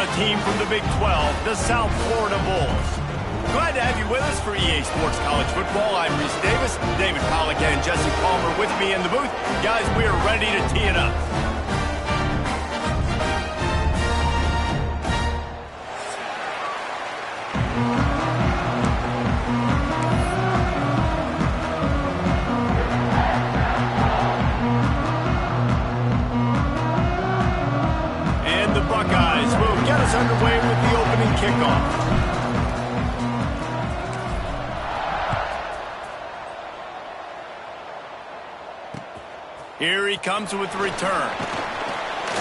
a team from the Big 12, the South Florida Bulls. Glad to have you with us for EA Sports College Football. I'm Reese Davis, David Pollack and Jesse Palmer with me in the booth. Guys, we are ready to tee it up. And the Buckeyes will get us underway with the opening kickoff. Here he comes with the return.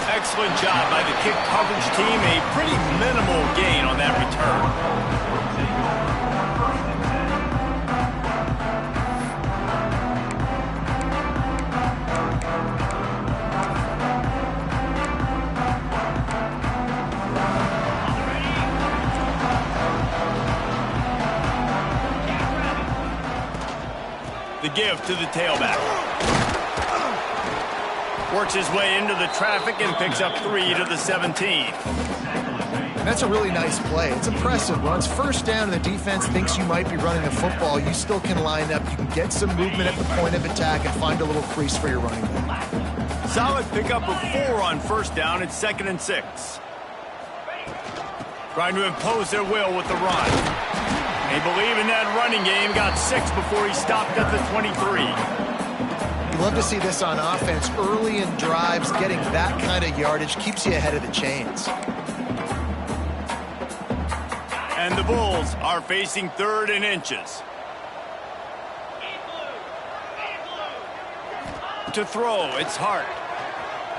Excellent job by the kick coverage team. A pretty minimal gain on that return. The give to the tailback. Works his way into the traffic and picks up 3 to the 17. That's a really nice play. It's impressive. When it's first down and the defense thinks you might be running the football, you still can line up. You can get some movement at the point of attack and find a little crease for your running back. Solid pickup of 4 on first down. It's 2nd and 6. Trying to impose their will with the run. They believe in that running game. Got 6 before he stopped at the 23. You love to see this on offense. Early in drives, getting that kind of yardage keeps you ahead of the chains. And the Bulls are facing 3rd and inches. To throw, it's Hart.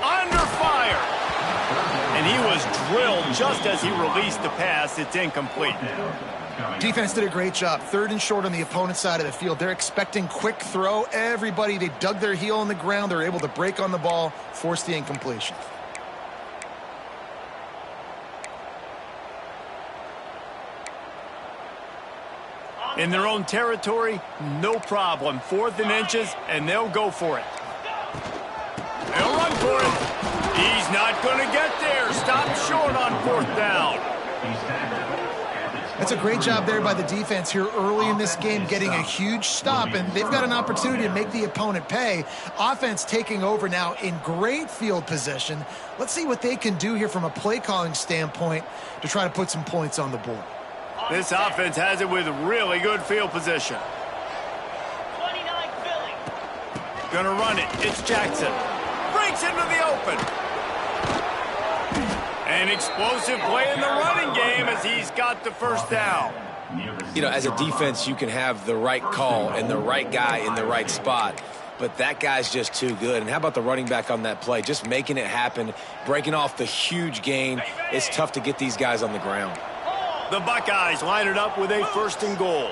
Under fire. And he was drilled just as he released the pass. It's incomplete. Defense did a great job. 3rd and short on the opponent's side of the field. They're expecting quick throw. Everybody, they dug their heel on the ground. They're able to break on the ball, force the incompletion. In their own territory, no problem. 4th and inches, and they'll go for it. They'll run for it. He's not going to get there. Stop short on 4th down. That's a great job there by the defense here early in this game, getting a huge stop, and they've got an opportunity to make the opponent pay. Offense taking over now in great field position. Let's see what they can do here from a play calling standpoint to try to put some points on the board. This offense has it with really good field position. 29 Philly. Gonna run it. It's Jackson. Breaks into the open. An explosive play in the running game as he's got the first down. You know, as a defense, you can have the right call and the right guy in the right spot, but that guy's just too good. And how about the running back on that play? Just making it happen, breaking off the huge gain. It's tough to get these guys on the ground. The Buckeyes line it up with a 1st and goal.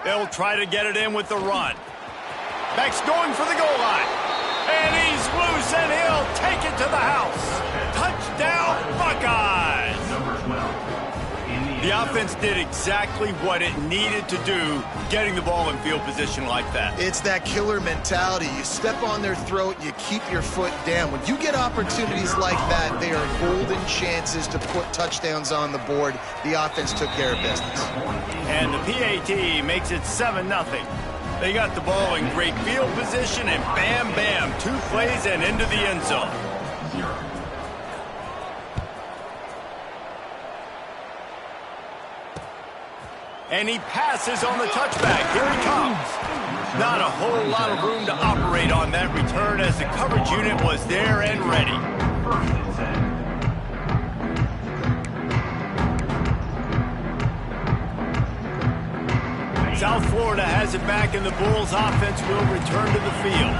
They'll try to get it in with the run. Back's going for the goal line. And he's loose, and he'll take it to the house. Touchdown, Buckeyes! The offense did exactly what it needed to do, getting the ball in field position like that. It's that killer mentality. You step on their throat, you keep your foot down. When you get opportunities like that, they are golden chances to put touchdowns on the board. The offense took care of business. And the PAT makes it 7-0. They got the ball in great field position, and bam, bam, 2 plays and into the end zone. And he passes on the touchback. Here he comes. Not a whole lot of room to operate on that return as the coverage unit was there and ready. South Florida has it back, and the Bulls offense will return to the field.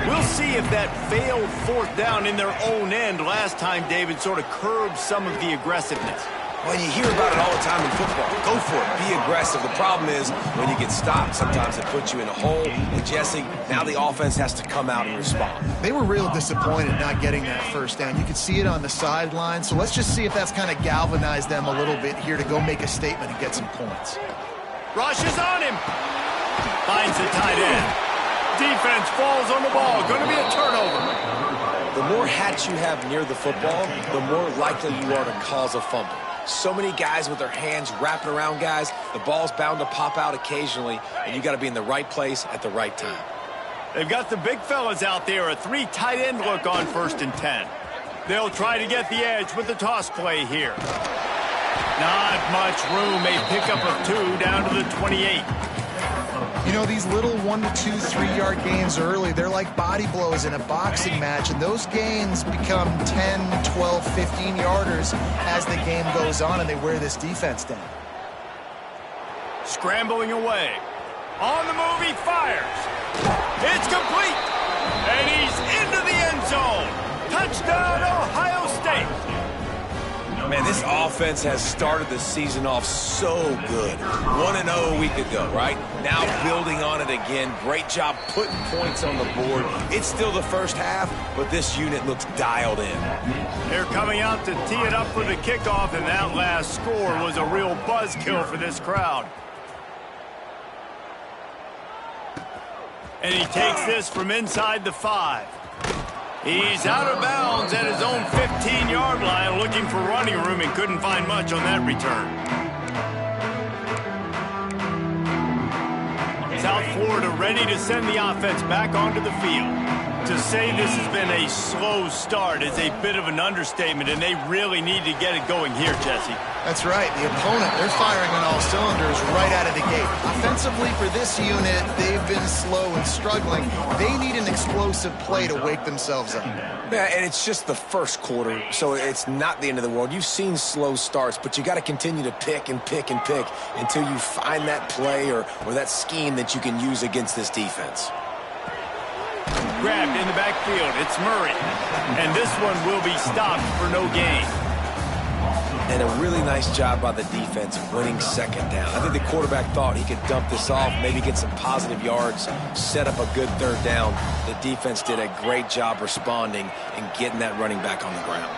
We'll see if that failed 4th down in their own end last time, David, sort of curbed some of the aggressiveness. Well, you hear about it all the time in football. Go for it. Be aggressive. The problem is when you get stopped, sometimes it puts you in a hole. And, Jesse, now the offense has to come out and respond. They were real disappointed not getting that 1st down. You could see it on the sideline. So let's just see if that's kind of galvanized them a little bit here to go make a statement and get some points. Rush is on him. Finds the tight end. Defense falls on the ball. Going to be a turnover. The more hats you have near the football, the more likely you are to cause a fumble. So many guys with their hands wrapping around guys, the ball's bound to pop out occasionally, and you got to be in the right place at the right time. They've got the big fellas out there, a 3 tight end look on 1st and 10. They'll try to get the edge with the toss play here. Not much room, a pickup of 2 down to the 28. You know, these little 1 to 2, 3-yard gains early, they're like body blows in a boxing match, and those gains become 10, 12, 15-yarders as the game goes on and they wear this defense down. Scrambling away. On the move, he fires. It's complete. And he's into the end zone. Touchdown, Ohio State. Man, this offense has started the season off so good. 1-0 a week ago, right? Now building on it again. Great job putting points on the board. It's still the first half, but this unit looks dialed in. They're coming out to tee it up for the kickoff, and that last score was a real buzzkill for this crowd. And he takes this from inside the 5. He's out of bounds at his own 15-yard line, looking for running room and couldn't find much on that return. South Florida ready to send the offense back onto the field. To say this has been a slow start is a bit of an understatement, and they really need to get it going here, Jesse. That's right. The opponent, they're firing on all cylinders right out of the gate. Offensively for this unit, they've been slow and struggling. They need an explosive play to wake themselves up. Yeah, and it's just the first quarter, so it's not the end of the world. You've seen slow starts, but you got to continue to pick and pick and pick until you find that play or that scheme that you can use against this defense. Grabbed in the backfield. It's Murray. And this one will be stopped for no gain. And a really nice job by the defense winning 2nd down. I think the quarterback thought he could dump this off, maybe get some positive yards, set up a good 3rd down. The defense did a great job responding and getting that running back on the ground.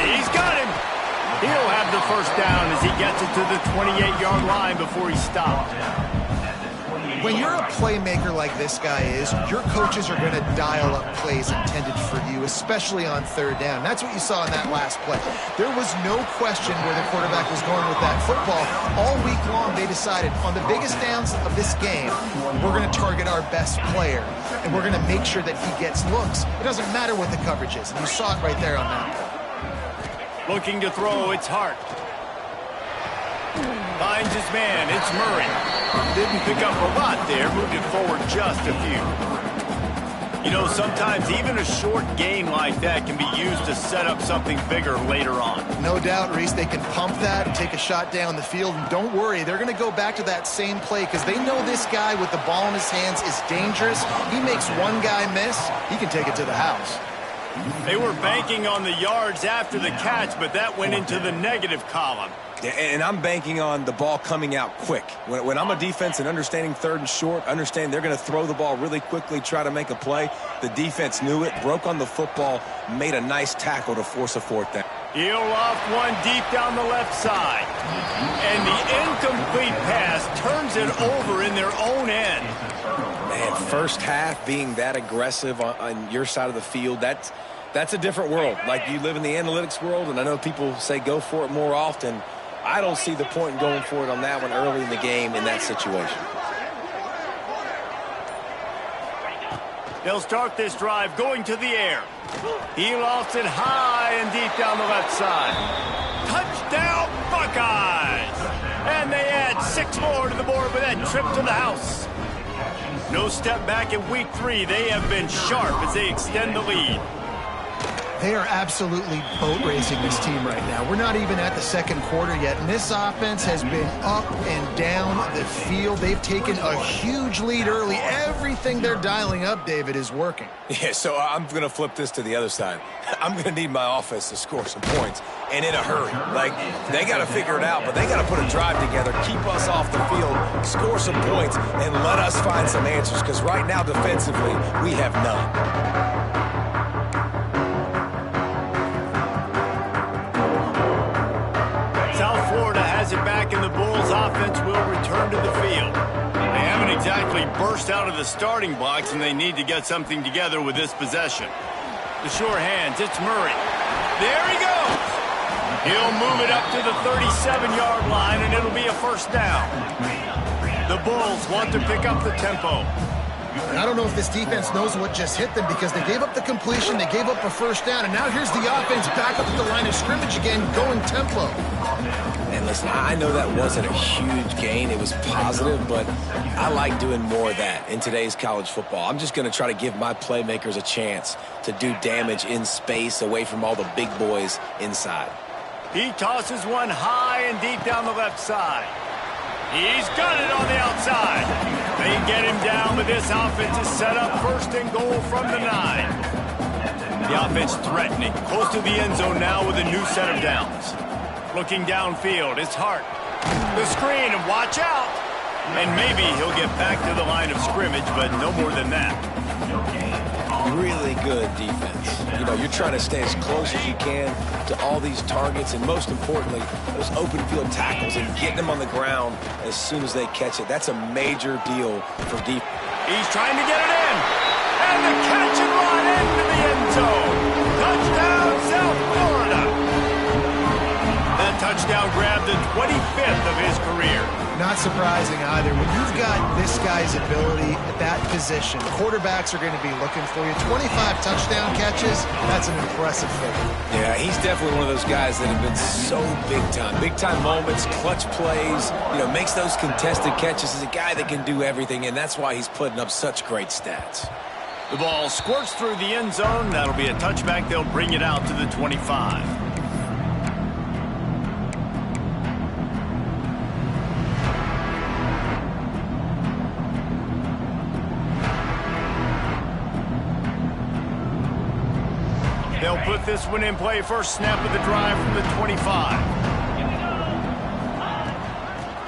He's got him. He'll have the 1st down as he gets it to the 28-yard line before he stopped. When you're a playmaker like this guy is, your coaches are going to dial up plays intended for you, especially on 3rd down. That's what you saw in that last play. There was no question where the quarterback was going with that football. All week long, they decided on the biggest downs of this game, we're going to target our best player, and we're going to make sure that he gets looks. It doesn't matter what the coverage is, and you saw it right there on that play. Looking to throw, it's Hart. Finds his man, it's Murray. Didn't pick up a lot there, moved it forward just a few. You know, sometimes even a short gain like that can be used to set up something bigger later on. No doubt, Reese, they can pump that and take a shot down the field. And don't worry, they're going to go back to that same play because they know this guy with the ball in his hands is dangerous. He makes one guy miss, he can take it to the house. They were banking on the yards after the catch, but that went into the negative column. Yeah, and I'm banking on the ball coming out quick. When I'm a defense and understanding 3rd and short, understand they're going to throw the ball really quickly, try to make a play. The defense knew it, broke on the football, made a nice tackle to force a 4th down. He'll off one deep down the left side. And the incomplete pass turns it over in their own end. Man, 1st half being that aggressive on your side of the field, that's a different world. Like, you live in the analytics world, and I know people say go for it more often. I don't see the point in going for it on that one early in the game in that situation. They'll start this drive going to the air. He lofts it high and deep down the left side. Touchdown, Buckeyes! And they add 6 more to the board with that trip to the house. No step back in week 3. They have been sharp as they extend the lead. They are absolutely boat racing this team right now. We're not even at the 2nd quarter yet, and this offense has been up and down the field. They've taken a huge lead early. Everything they're dialing up, David, is working. Yeah, so I'm going to flip this to the other side. I'm going to need my offense to score some points, and in a hurry. Like, they got to figure it out, but they got to put a drive together, keep us off the field, score some points, and let us find some answers, because right now, defensively, we have none. It back and the Bulls offense will return to the field. They haven't exactly burst out of the starting blocks, and they need to get something together with this possession. The sure hands, it's Murray. There he goes. He'll move it up to the 37-yard line, and it'll be a first down. The Bulls want to pick up the tempo. I don't know if this defense knows what just hit them because they gave up the completion, they gave up a first down, and now here's the offense back up at the line of scrimmage again, going tempo. And listen, I know that wasn't a huge gain. It was positive, but I like doing more of that in today's college football. I'm just going to try to give my playmakers a chance to do damage in space away from all the big boys inside. He tosses one high and deep down the left side. He's got it on the outside. They get him down, but this offense is set up first and goal from the 9. The offense threatening, close to the end zone now with a new set of downs. Looking downfield, it's Hart. The screen, and watch out. And maybe he'll get back to the line of scrimmage, but no more than that. Really good defense. You know, you're trying to stay as close as you can to all these targets, and most importantly, those open field tackles and getting them on the ground as soon as they catch it. That's a major deal for defense. He's trying to get it in. And the catch and run into the end zone. Touchdown, South Florida. That touchdown grabbed the 25th of his career. Not surprising either. When you've got this guy's ability at that position, quarterbacks are going to be looking for you. 25 touchdown catches, that's an impressive figure. Yeah, he's definitely one of those guys that have been so big time. Big time moments, clutch plays, you know, makes those contested catches. He's a guy that can do everything, and that's why he's putting up such great stats. The ball squirts through the end zone. That'll be a touchback. They'll bring it out to the 25. They'll put this one in play. First snap of the drive from the 25.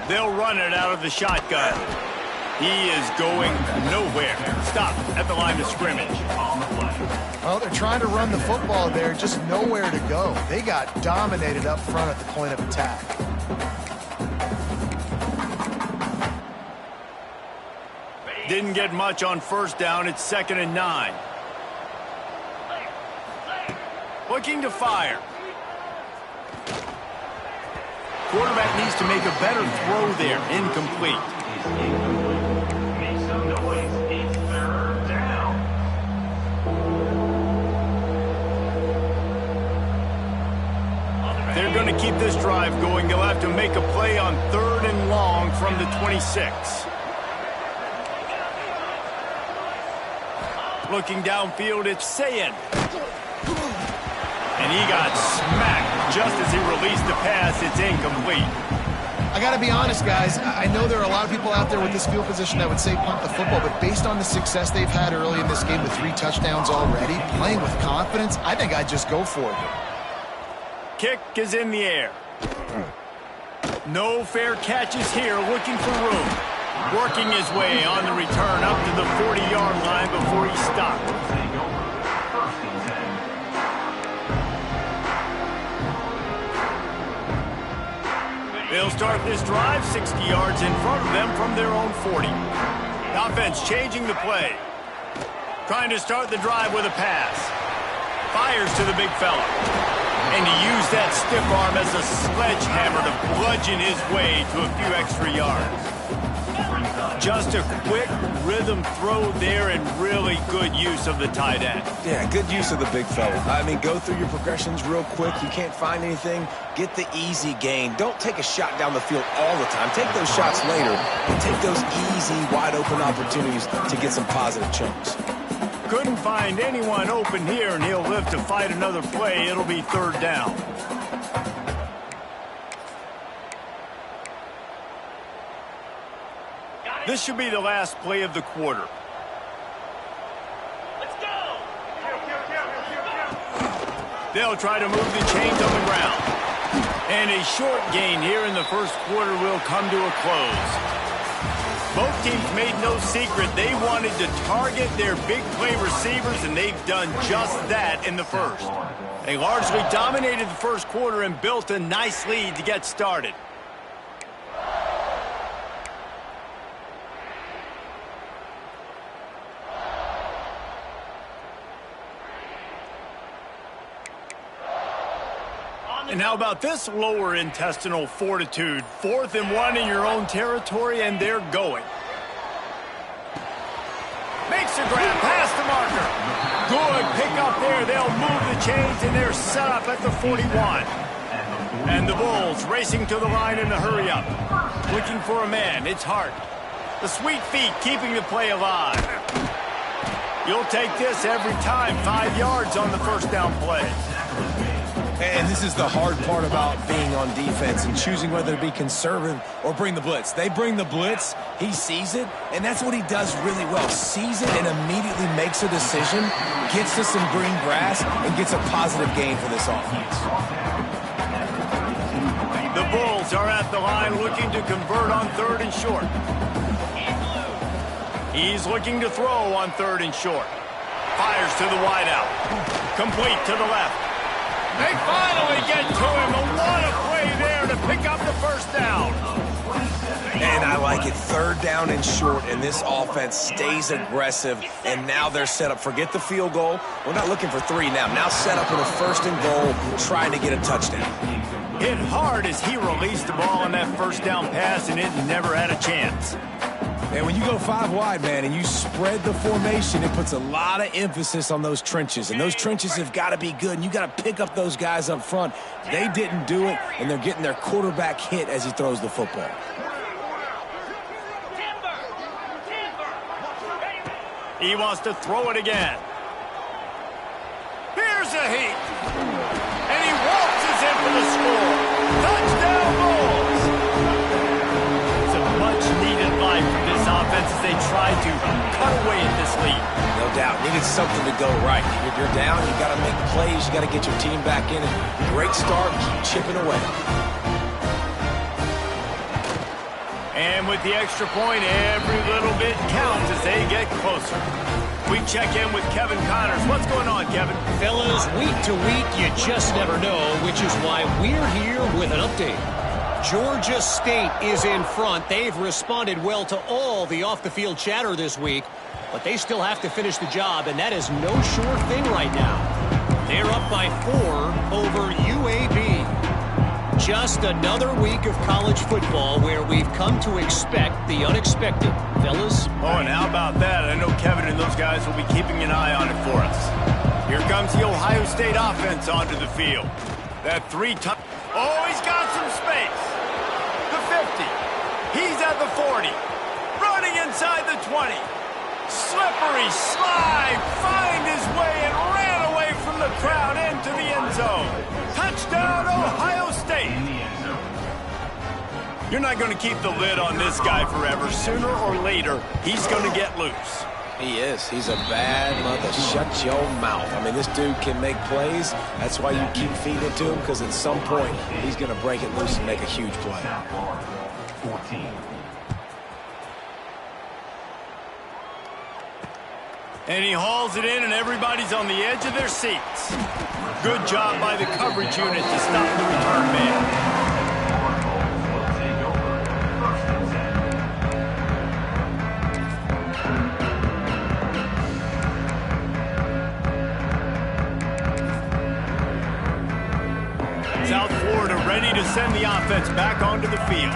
They'll run it out of the shotgun. He is going nowhere. Stop at the line of scrimmage. Well, they're trying to run the football there, just nowhere to go. They got dominated up front at the point of attack. Didn't get much on first down. It's 2nd and 9. Looking to fire. Quarterback needs to make a better throw there. Incomplete. They're going to keep this drive going. They'll have to make a play on 3rd and long from the 26. Looking downfield, it's Sayin. And he got smacked just as he released the pass. It's incomplete. I got to be honest, guys. I know there are a lot of people out there with this field position that would say punt the football, but based on the success they've had early in this game with 3 touchdowns already, playing with confidence, I think I'd just go for it. Kick is in the air. No fair catches here, looking for room. Working his way on the return up to the 40-yard line before he stopped. They'll start this drive 60 yards in front of them from their own 40. The offense changing the play. Trying to start the drive with a pass. Fires to the big fella. And he used that stiff arm as a sledgehammer to bludgeon his way to a few extra yards. Just a quick rhythm throw there and really good use of the tight end. Yeah, good use of the big fella. I mean, go through your progressions real quick. You can't find anything. Get the easy gain. Don't take a shot down the field all the time. Take those shots later and take those easy, wide-open opportunities to get some positive chunks. Couldn't find anyone open here, and he'll live to fight another play. It'll be 3rd down. This should be the last play of the quarter. Let's go! They'll try to move the chains on the ground. And a short gain here in the first quarter will come to a close. Both teams made no secret they wanted to target their big play receivers, and they've done just that in the first. They largely dominated the first quarter and built a nice lead to get started. And how about this lower intestinal fortitude? 4th and 1 in your own territory, and they're going. Makes a grab past the marker. Good pick up there. They'll move the chains, and they're set up at the 41. And the Bulls racing to the line in the hurry-up. Looking for a man. It's Hart. The sweet feet keeping the play alive. You'll take this every time. 5 yards on the first down play. And this is the hard part about being on defense and choosing whether to be conservative or bring the blitz. They bring the blitz, he sees it, and that's what he does really well. Sees it and immediately makes a decision, gets to some green grass, and gets a positive gain for this offense. The Bulls are at the line looking to convert on 3rd and short. He's looking to throw on 3rd and short. Fires to the wideout. Complete to the left. They finally get to him. And what a play there to pick up the first down. And I like it. 3rd down and short, and this offense stays aggressive. And now they're set up. Forget the field goal. We're not looking for 3 now. Now set up in a 1st and goal, trying to get a touchdown. Hit hard as he released the ball on that first down pass, and it never had a chance. And when you go 5 wide, man, and you spread the formation, it puts a lot of emphasis on those trenches. And those trenches have got to be good, and you got to pick up those guys up front. They didn't do it, and they're getting their quarterback hit as he throws the football. He wants to throw it again. Here's a heat. And he waltzes in for the score. Touchdown Bulls. It's a much-needed life for this offense as they try to cut away at this lead. No doubt. Needed something to go right. If you're down, you got to make plays. You got to get your team back in. And great start. Keep chipping away. And with the extra point, every little bit counts as they get closer. We check in with Kevin Connors. What's going on, Kevin? Fellas, week to week, you just never know, which is why we're here with an update. Georgia State is in front. They've responded well to all the off-the-field chatter this week, but they still have to finish the job, and that is no sure thing right now. They're up by 4 over UAB. Just another week of college football where we've come to expect the unexpected. Fellas? Oh, and how about that? I know Kevin and those guys will be keeping an eye on it for us. Here comes the Ohio State offense onto the field. That 3-time... Oh, he's got some space. The 50. He's at the 40. Running inside the 20. Slippery slide. Find his way and ran away from the crowd into the end zone. Touchdown, Ohio State. You're not going to keep the lid on this guy forever. Sooner or later, he's going to get loose. He is. He's a bad mother. Shut your mouth. I mean, this dude can make plays. That's why you keep feeding it to him, because at some point, he's going to break it loose and make a huge play. 14. And he hauls it in, and everybody's on the edge of their seats. Good job by the coverage unit to stop the return man. South Florida ready to send the offense back onto the field.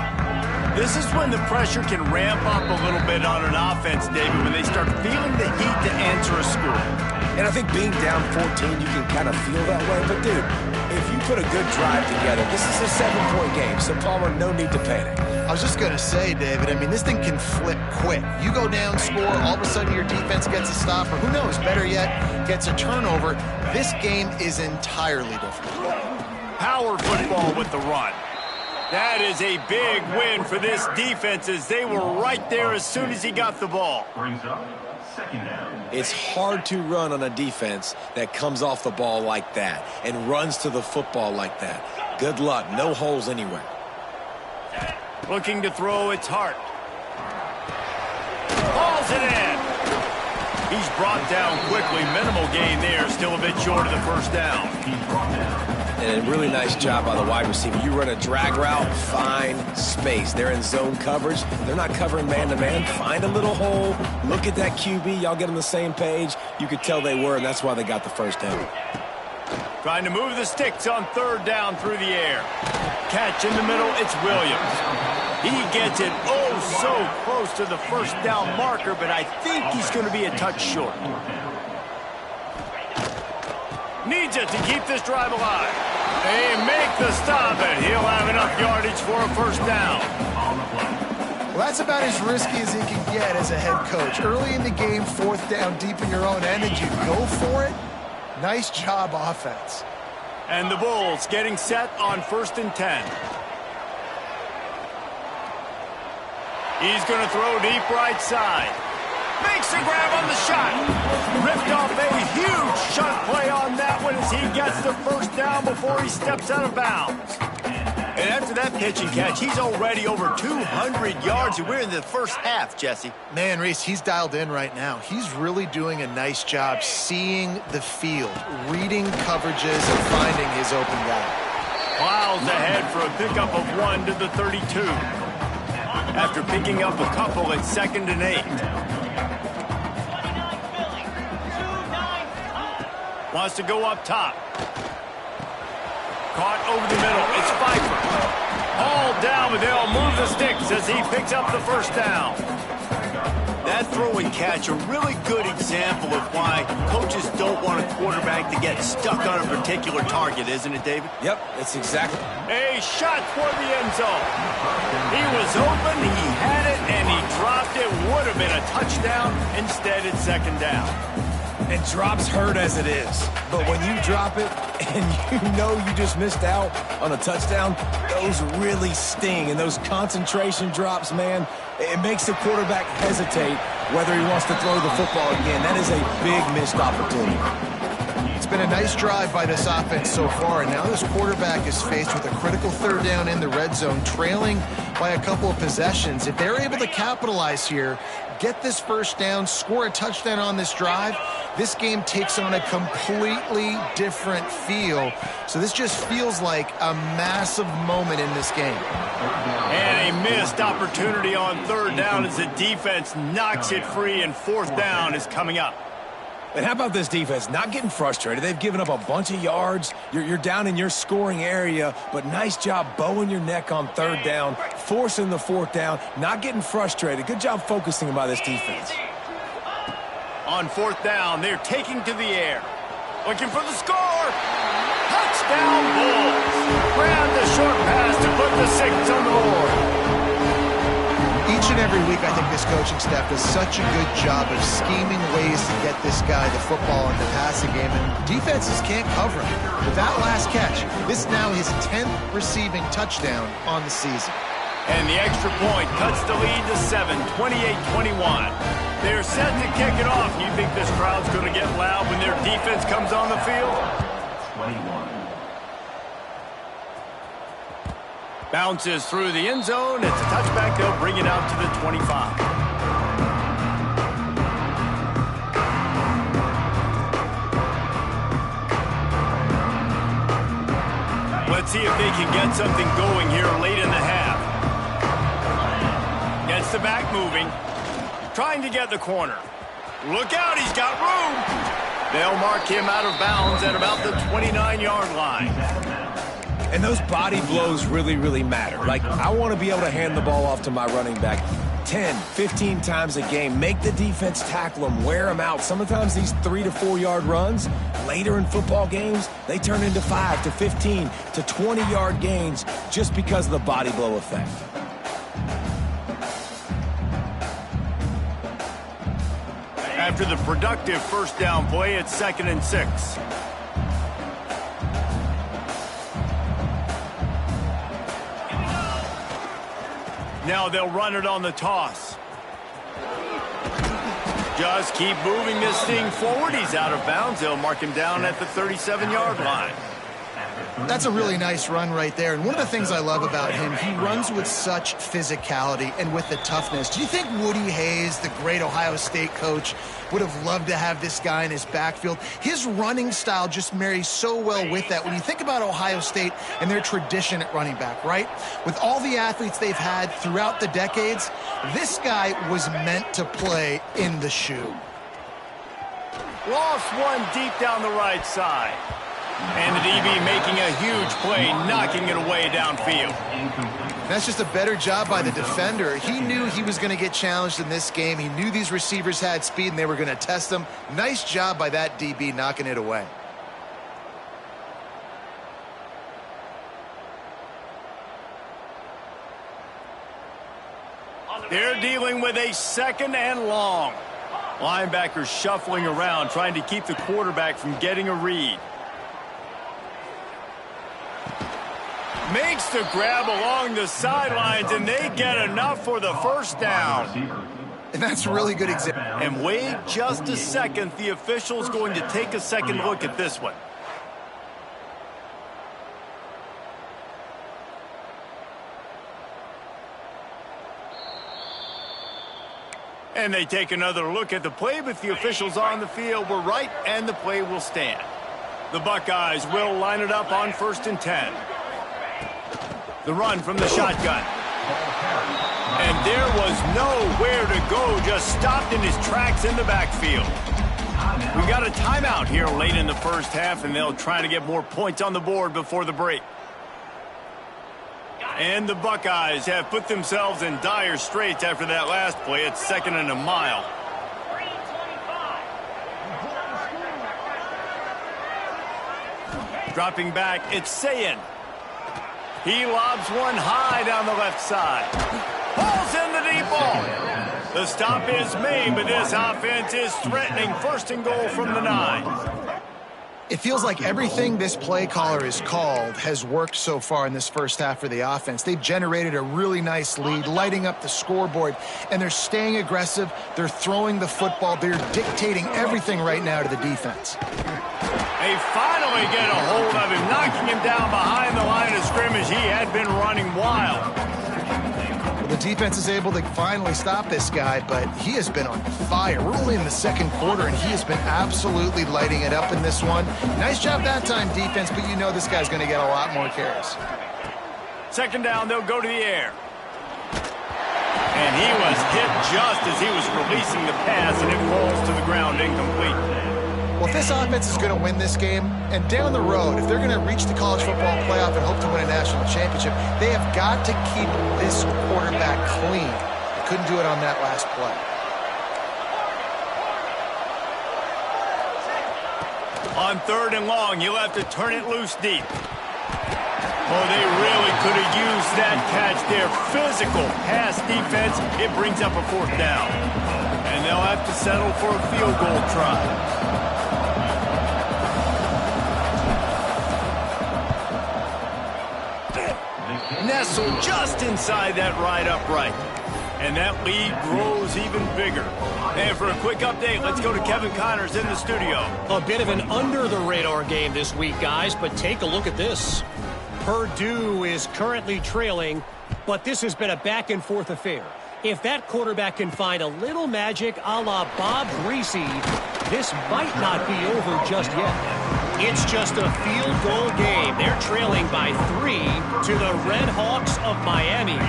This is when the pressure can ramp up a little bit on an offense, David, when they start feeling the heat to answer a score. And I think being down 14, you can kind of feel that way. But, dude, if you put a good drive together, this is a 7-point game. So, Palmer, no need to panic. I was just going to say, David, I mean, this thing can flip quick. You go down, score, all of a sudden your defense gets a stop, or who knows, better yet, gets a turnover. This game is entirely different. Power football with the run. That is a big win for this defense as they were right there as soon as he got the ball. It's hard to run on a defense that comes off the ball like that and runs to the football like that. Good luck. No holes anywhere. Looking to throw, it's Hart. Hauls it in. He's brought down quickly. Minimal gain there. Still a bit short of the first down. And a really nice job by the wide receiver. You run a drag route, find space. They're in zone coverage. They're not covering man-to-man. Find a little hole. Look at that QB. Y'all get on the same page. You could tell they were, and that's why they got the first down. Trying to move the sticks on third down through the air. Catch in the middle, it's Williams. He gets it oh so close to the first down marker, but I think he's going to be a touch short. Needs it to keep this drive alive. They make the stop, and he'll have enough yardage for a first down. Well, that's about as risky as he can get as a head coach. Early in the game, fourth down deep in your own end, and you go for it. Nice job, offense. And the Bulls getting set on 1st and 10. He's going to throw deep right side. Makes the grab on the shot. Ripped off a huge shot play on that one as he gets the first down before he steps out of bounds. And after that pitch and catch, he's already over 200 yards, and we're in the first half, Jesse. Man, Reese, he's dialed in right now. He's really doing a nice job seeing the field, reading coverages, and finding his open guy. Miles ahead for a pickup of 1 to the 32. After picking up a couple at 2nd and 8. 29 Philly. 2-9. Wants to go up top. Caught over the middle. It's Pfeiffer. Hauled down, but they'll move the sticks as he picks up the first down. That throw and catch, a really good example of why coaches don't want a quarterback to get stuck on a particular target, isn't it, David? Yep, that's exactly. A shot for the end zone. He was open, he had it, and he dropped it. Would have been a touchdown. Instead, it's 2nd down. And drops hurt as it is. But when you drop it and you know you just missed out on a touchdown, those really sting. And those concentration drops, man, it makes the quarterback hesitate whether he wants to throw the football again. That is a big missed opportunity. It's been a nice drive by this offense so far, and now this quarterback is faced with a critical third down in the red zone, trailing by a couple of possessions. If they're able to capitalize here, get this first down, score a touchdown on this drive, this game takes on a completely different feel. So this just feels like a massive moment in this game. And a missed opportunity on third down as the defense knocks it free, and 4th down is coming up. And how about this defense? Not getting frustrated. They've given up a bunch of yards. You're down in your scoring area, but nice job bowing your neck on third down, forcing the 4th down, not getting frustrated. Good job focusing by this defense. On 4th down, they're taking to the air. Looking for the score. Touchdown, Bulls. Grab the short pass to put the 6 on the board. Each and every week, I think this coaching staff does such a good job of scheming ways to get this guy the football in the passing game, and defenses can't cover him. With that last catch, this is now his 10th receiving touchdown on the season. And the extra point cuts the lead to 7, 28-21. They're set to kick it off. You think this crowd's going to get loud when their defense comes on the field? 21. Bounces through the end zone. It's a touchback. They'll bring it out to the 25. Let's see if they can get something going here late in the half. Gets the back moving. Trying to get the corner. Look out, he's got room. They'll mark him out of bounds at about the 29-yard line. And those body blows really, really matter. Like, I want to be able to hand the ball off to my running back 10, 15 times a game. Make the defense tackle them, wear them out. Sometimes these 3 to 4 yard runs, later in football games, they turn into 5 to 15 to 20-yard gains just because of the body blow effect. After the productive first down play, it's 2nd and 6. Now they'll run it on the toss. Just keep moving this thing forward. He's out of bounds. They'll mark him down at the 37-yard line. That's a really nice run right there. And one of the things I love about him, he runs with such physicality and with the toughness. Do you think Woody Hayes, the great Ohio State coach, would have loved to have this guy in his backfield? His running style just marries so well with that. When you think about Ohio State and their tradition at running back, right? With all the athletes they've had throughout the decades, this guy was meant to play in the shoe. Lost one deep down the right side. And the DB making a huge play, knocking it away downfield. That's just a better job by the defender. He knew he was going to get challenged in this game. He knew these receivers had speed and they were going to test them. Nice job by that DB knocking it away. They're dealing with a 2nd and long. Linebackers shuffling around, trying to keep the quarterback from getting a read. Makes the grab along the sidelines, and they get enough for the first down. And that's a really good example. And wait just a second. The official's going to take a second look at this one. And they take another look at the play, but the officials on the field were right, and the play will stand. The Buckeyes will line it up on 1st and 10. The run from the shotgun. And there was nowhere to go, just stopped in his tracks in the backfield. We've got a timeout here late in the first half, and they'll try to get more points on the board before the break. And the Buckeyes have put themselves in dire straits after that last play. It's 2nd and a mile. Dropping back, it's Sayin. He lobs one high down the left side. Pulls in the deep ball. The stop is made, but this offense is threatening 1st and goal from the 9. It feels like everything this play caller has called has worked so far in this first half for the offense. They've generated a really nice lead, lighting up the scoreboard, and they're staying aggressive. They're throwing the football. They're dictating everything right now to the defense. They finally get a hold of him, knocking him down behind the line of scrimmage. He had been running wild. The defense is able to finally stop this guy, but he has been on fire. We're only in the 2nd quarter, and he has been absolutely lighting it up in this one. Nice job that time, defense, but you know this guy's going to get a lot more carries. 2nd down, they'll go to the air. And he was hit just as he was releasing the pass, and it falls to the ground incomplete. Well, if this offense is going to win this game, and down the road, if they're going to reach the college football playoff and hope to win a national championship, they have got to keep this quarterback clean. They couldn't do it on that last play. On 3rd and long, you'll have to turn it loose deep. Oh, they really could have used that catch there. Physical pass defense. It brings up a 4th down. And they'll have to settle for a field goal try. Nestled just inside that right upright. And that lead grows even bigger. And for a quick update, let's go to Kevin Connors in the studio. A bit of an under-the-radar game this week, guys, but take a look at this. Purdue is currently trailing, but this has been a back-and-forth affair. If that quarterback can find a little magic a la Bob Greasy, this might not be over just yet. It's just a field goal game. They're trailing by 3 to the Red Hawks of Miami.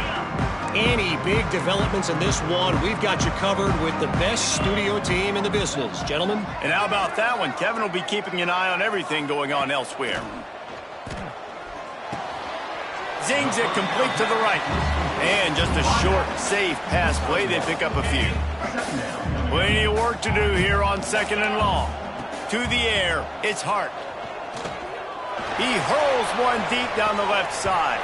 Any big developments in this one, we've got you covered with the best studio team in the business, gentlemen. And how about that one? Kevin will be keeping an eye on everything going on elsewhere. Zings it complete to the right. And just a short, safe pass play. They pick up a few. Plenty of work to do here on 2nd and long. To the air, it's Hart. He hurls one deep down the left side.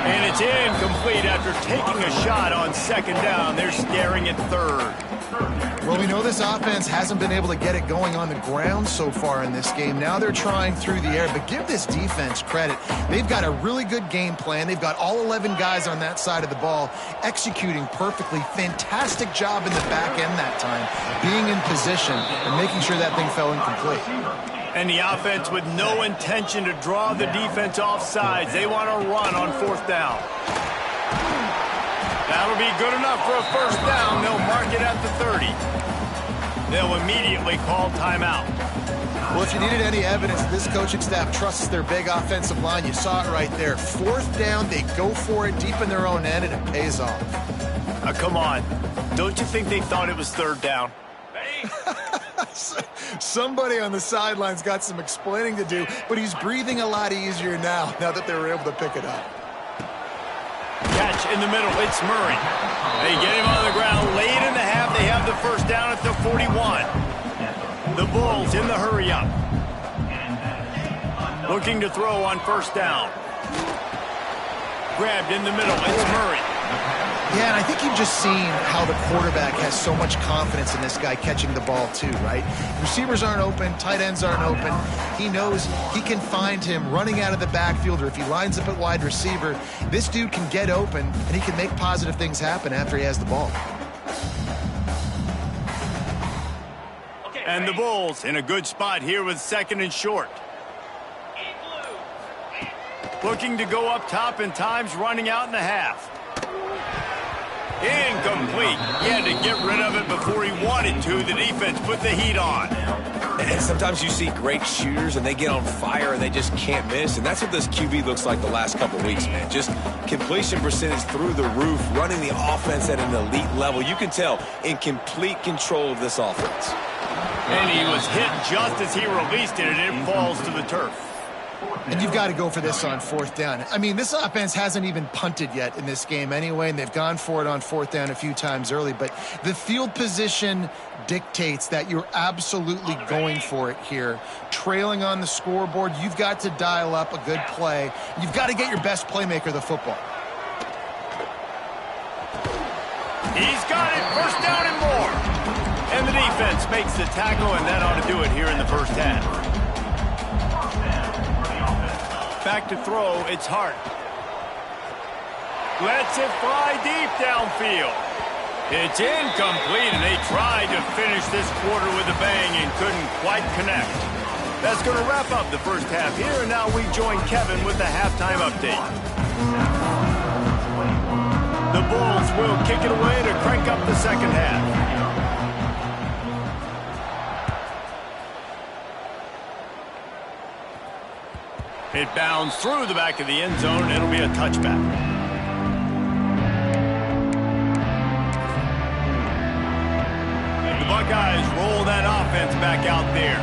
And it's incomplete after taking a shot on 2nd down. They're staring at 3rd. Well, we know this offense hasn't been able to get it going on the ground so far in this game. Now they're trying through the air, but give this defense credit. They've got a really good game plan. They've got all 11 guys on that side of the ball executing perfectly. Fantastic job in the back end that time, being in position and making sure that thing fell incomplete. And the offense with no intention to draw the defense off sides. They want to run on 4th down. That'll be good enough for a 1st down. They'll mark it at the 30. They'll immediately call timeout. Well, if you needed any evidence, this coaching staff trusts their big offensive line. You saw it right there. 4th down, they go for it deep in their own end, and it pays off. Come on. Don't you think they thought it was 3rd down? Somebody on the sidelines got some explaining to do, but he's breathing a lot easier now that they were able to pick it up. Catch in the middle. It's Murray. They get him on the ground. Late in the half, they have the first down at the 41. The Bulls in the hurry-up. Looking to throw on first down. Grabbed in the middle. It's Murray. Yeah, and I think you've just seen how the quarterback has so much confidence in this guy catching the ball too, right? Receivers aren't open, tight ends aren't open. He knows he can find him running out of the backfield, or if he lines up at wide receiver, this dude can get open and he can make positive things happen after he has the ball. And the Bulls in a good spot here with second and short. Looking to go up top, and time's running out in the half. Incomplete. He had to get rid of it before he wanted to. The defense put the heat on. And sometimes you see great shooters and they get on fire and they just can't miss. And that's what this QB looks like the last couple weeks, man. Just completion percentage through the roof, running the offense at an elite level. You can tell in complete control of this offense. And he was hit just as he released it, and it falls to the turf. And you've got to go for this on fourth down. I mean, this offense hasn't even punted yet in this game anyway, and they've gone for it on fourth down a few times early. But the field position dictates that you're absolutely going for it here. Trailing on the scoreboard, you've got to dial up a good play. You've got to get your best playmaker the football. He's got it. First down and more. And the defense makes the tackle, and that ought to do it here in the first half. Back to throw, it's Hart. Lets it fly deep downfield. It's incomplete, and they tried to finish this quarter with a bang and couldn't quite connect. That's going to wrap up the first half here, and now we join Kevin with the halftime update. The Bulls will kick it away to crank up the second half. It bounds through the back of the end zone, and it'll be a touchback. The Buckeyes roll that offense back out there.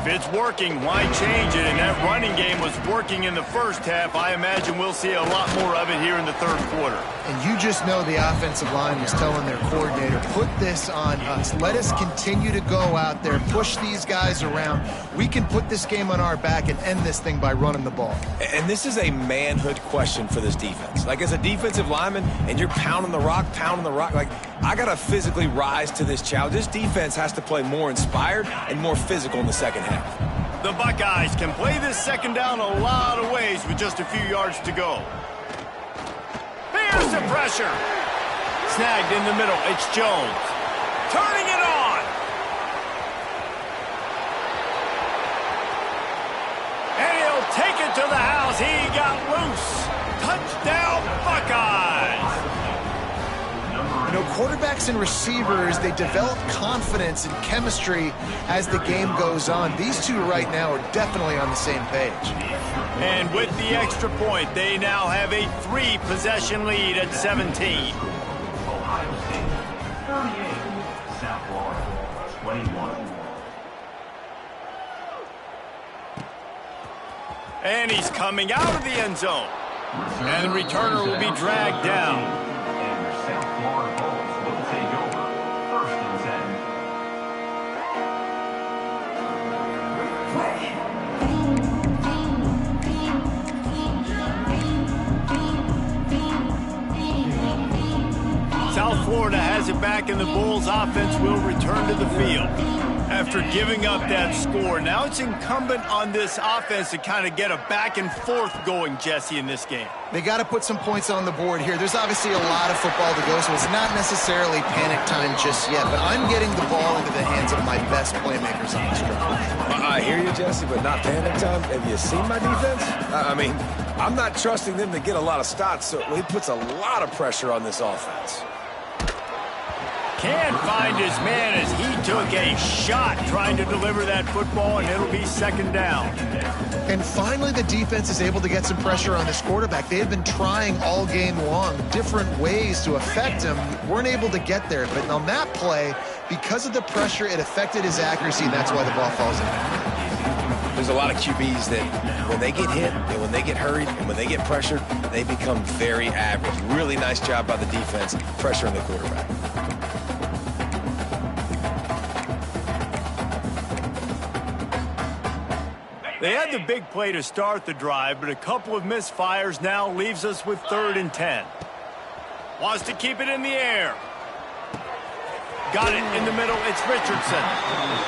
If it's working, why change it? And that running game was working in the first half. I imagine we'll see a lot more of it here in the third quarter. And you just know the offensive line was telling their coordinator, put this on us. Let us continue to go out there, push these guys around. We can put this game on our back and end this thing by running the ball. And this is a manhood question for this defense. Like, as a defensive lineman, and you're pounding the rock, like, I got to physically rise to this challenge. This defense has to play more inspired and more physical in the second half. The Buckeyes can play this second down a lot of ways with just a few yards to go. There's the pressure. Snagged in the middle. It's Jones. Turning it on. And he'll take it to the house. He got loose. Touchdown, Buckeyes. You know, quarterbacks and receivers, they develop confidence and chemistry as the game goes on. These two right now are definitely on the same page. And with the extra point, they now have a 3-possession lead at 17. Ohio State 38, South Florida 21. And he's coming out of the end zone. And the returner will be dragged down. And your South Florida Bulls will take over 1st and 10. South Florida has it back, and the Bulls offense will return to the field. After giving up that score, now it's incumbent on this offense to kind of get a back and forth going, Jesse, in this game. They got to put some points on the board here. There's obviously a lot of football to go, so it's not necessarily panic time just yet, but I'm getting the ball into the hands of my best playmakers on this drive. I hear you, Jesse, but not panic time. Have you seen my defense? I mean, I'm not trusting them to get a lot of stops, so he puts a lot of pressure on this offense. Can't find his man as he took a shot trying to deliver that football, and it'll be second down. And finally, the defense is able to get some pressure on this quarterback. They have been trying all game long different ways to affect him. Weren't able to get there, but on that play, Because of the pressure, it affected his accuracy, and that's why the ball falls in. There's a lot of QBs that when they get hit and when they get hurried and when they get pressured, they become very average. Really nice job by the defense pressuring the quarterback. They had the big play to start the drive, but a couple of misfires now leaves us with 3rd and 10. Wants to keep it in the air. Got it in the middle. It's Richardson.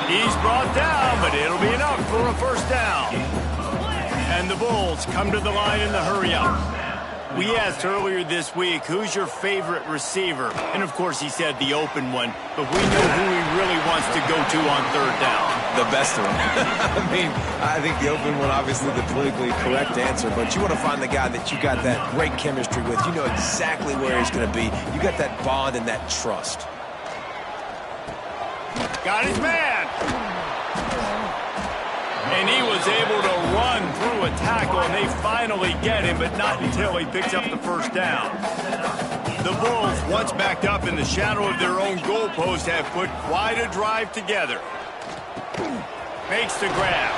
He's brought down, but it'll be enough for a 1st down. And the Bulls come to the line in the hurry-up. We asked earlier this week, who's your favorite receiver? And, of course, he said the open one, but we know who he really wants to go to on 3rd down. The best one. I mean, I think the open one, obviously the politically correct answer, but you want to find the guy that you got that great chemistry with. You know exactly where he's going to be. You got that bond and that trust. Got his man. And he was able to run through a tackle, and they finally get him, but not until he picks up the 1st down. The Bulls, once backed up in the shadow of their own goalpost, have put quite a drive together. Makes the grab.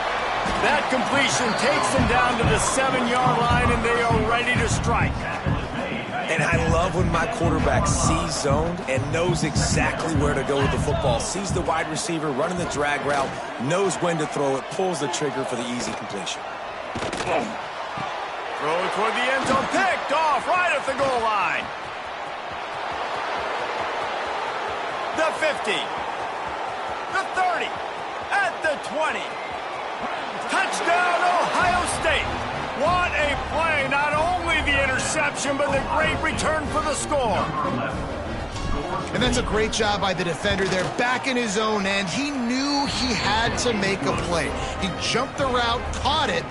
That completion takes them down to the 7-yard line, and they are ready to strike. And I love when my quarterback sees zoned and knows exactly where to go with the football. Sees the wide receiver running the drag route, knows when to throw it, pulls the trigger for the easy completion. Throw it toward the end zone, picked off right at the goal line. The 50. The 30. At the 20. Touchdown, Ohio State. What a play. Not only the interception, but the great return for the score. And that's a great job by the defender there, back in his own end. He knew he had to make a play. He jumped the route, caught it,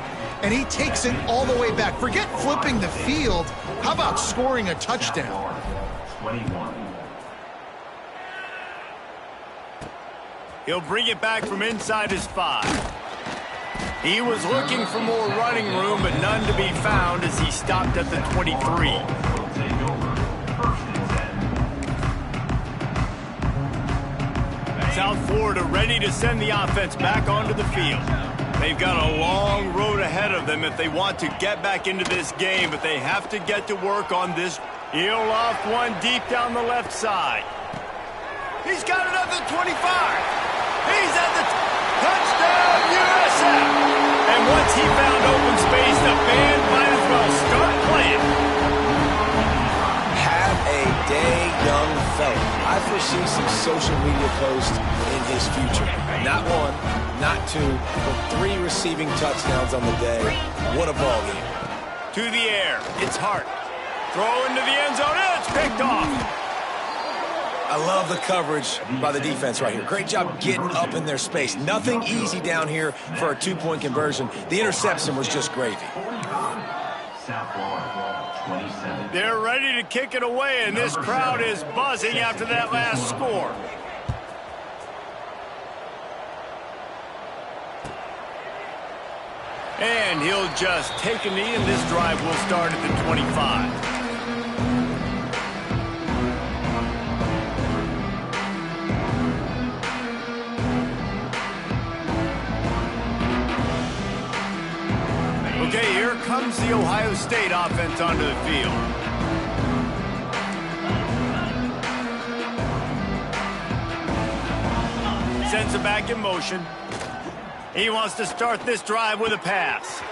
and he takes it all the way back. Forget flipping the field. How about scoring a touchdown? 21. He'll bring it back from inside his 5. He was looking for more running room, but none to be found as he stopped at the 23. South Florida ready to send the offense back onto the field. They've got a long road ahead of them if they want to get back into this game, but they have to get to work on this. He'll off one deep down the left side. He's got it up to 25. He's at the touchdown, USF. And once he found open space, the band might as well start playing. Have a day, young fella. I foresee some social media posts in his future. Not 1, not 2, but 3 receiving touchdowns on the day. What a ball game. To the air. It's Hart. Throw into the end zone. It's picked off. I love the coverage by the defense right here. Great job getting up in their space. Nothing easy down here for a 2-point conversion. The interception was just gravy. They're ready to kick it away, and this crowd is buzzing after that last score. And he'll just take a knee, and this drive will start at the 25. Okay, here comes the Ohio State offense onto the field. Sends it back in motion. He wants to start this drive with a pass.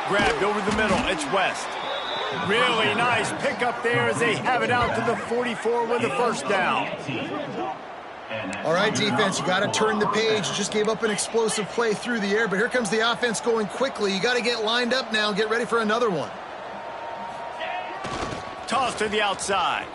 Grabbed over the middle. It's West. Really nice pickup there as they have it out to the 44 with the 1st down. All right, defense, you got to turn the page. Just gave up an explosive play through the air, but here comes the offense going quickly. You got to get lined up now and get ready for another one. Toss to the outside.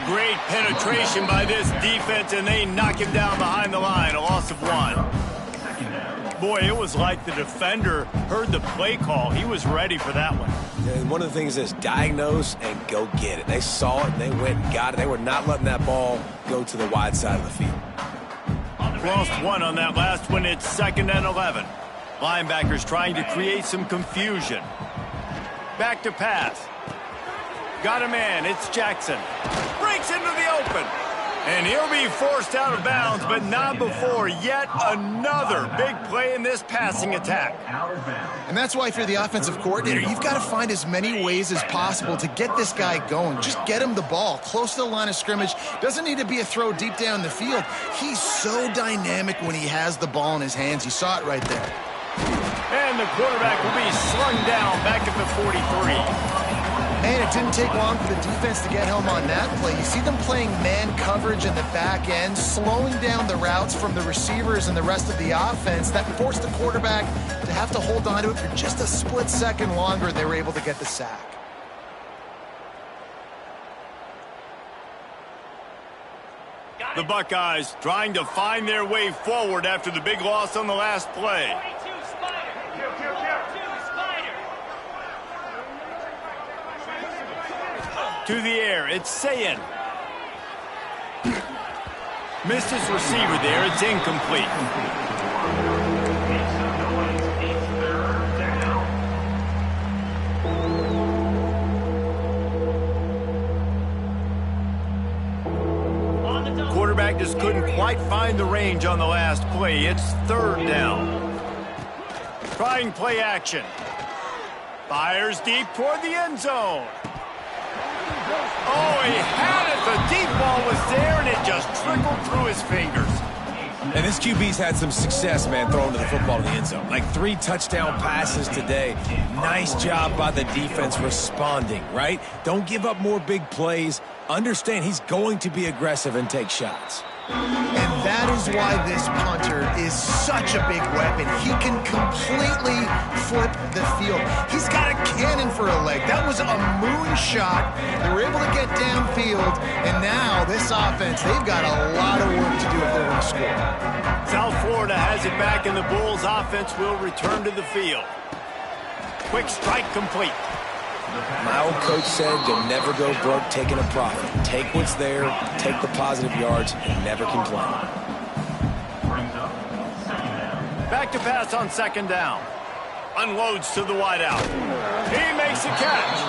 Great penetration by this defense, and they knock him down behind the line. A loss of 1. Boy, it was like the defender heard the play call. He was ready for that one. And one of the things is diagnose and go get it. They saw it, and they went and got it. They were not letting that ball go to the wide side of the field. Lost 1 on that last one. It's 2nd and 11. Linebackers trying to create some confusion. Back to pass. Got a man. It's Jackson. Breaks into the open. And he'll be forced out of bounds, but not before yet another big play in this passing attack. And that's why if you're the offensive coordinator, you've got to find as many ways as possible to get this guy going. Just get him the ball close to the line of scrimmage. Doesn't need to be a throw deep down the field. He's so dynamic when he has the ball in his hands. You saw it right there. And the quarterback will be slung down back at the 43. And it didn't take long for the defense to get home on that play. You see them playing man coverage in the back end, slowing down the routes from the receivers and the rest of the offense. That forced the quarterback to have to hold on to it for just a split second longer, and they were able to get the sack. The Buckeyes trying to find their way forward after the big loss on the last play. To the air, it's Sayin. Missed his receiver there, it's incomplete. Quarterback just couldn't quite find the range on the last play. It's third down. Trying play action. Fires deep toward the end zone. Oh, he had it. The deep ball was there, and it just trickled through his fingers. And this QB's had some success, man, throwing to the football in the end zone. Like 3 touchdown passes today. Nice job by the defense responding, right? Don't give up more big plays. Understand he's going to be aggressive and take shots. And that is why this punter is such a big weapon. He can completely flip the field. He's got a cannon for a leg. That was a moonshot. They were able to get downfield, and now this offense, they've got a lot of work to do if they're going to score. South Florida has it back, and the Bulls offense will return to the field. Quick strike complete. My old coach said you'll never go broke taking a profit. Take what's there, take the positive yards, and never complain. Back to pass on second down. Unloads to the wideout. He makes a catch.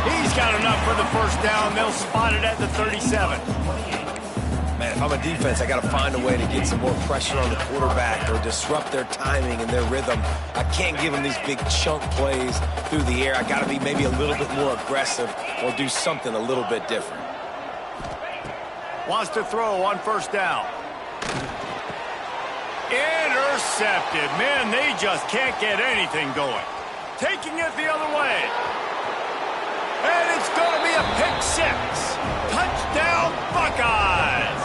He's got enough for the first down. They'll spot it at the 37. Man, if I'm a defense, I got to find a way to get some more pressure on the quarterback or disrupt their timing and their rhythm. I can't give them these big chunk plays through the air. I got to be maybe a little bit more aggressive or do something a little bit different. Wants to throw on first down. Intercepted. Man, they just can't get anything going. Taking it the other way. And it's going to be a pick six. Touchdown, Buckeyes.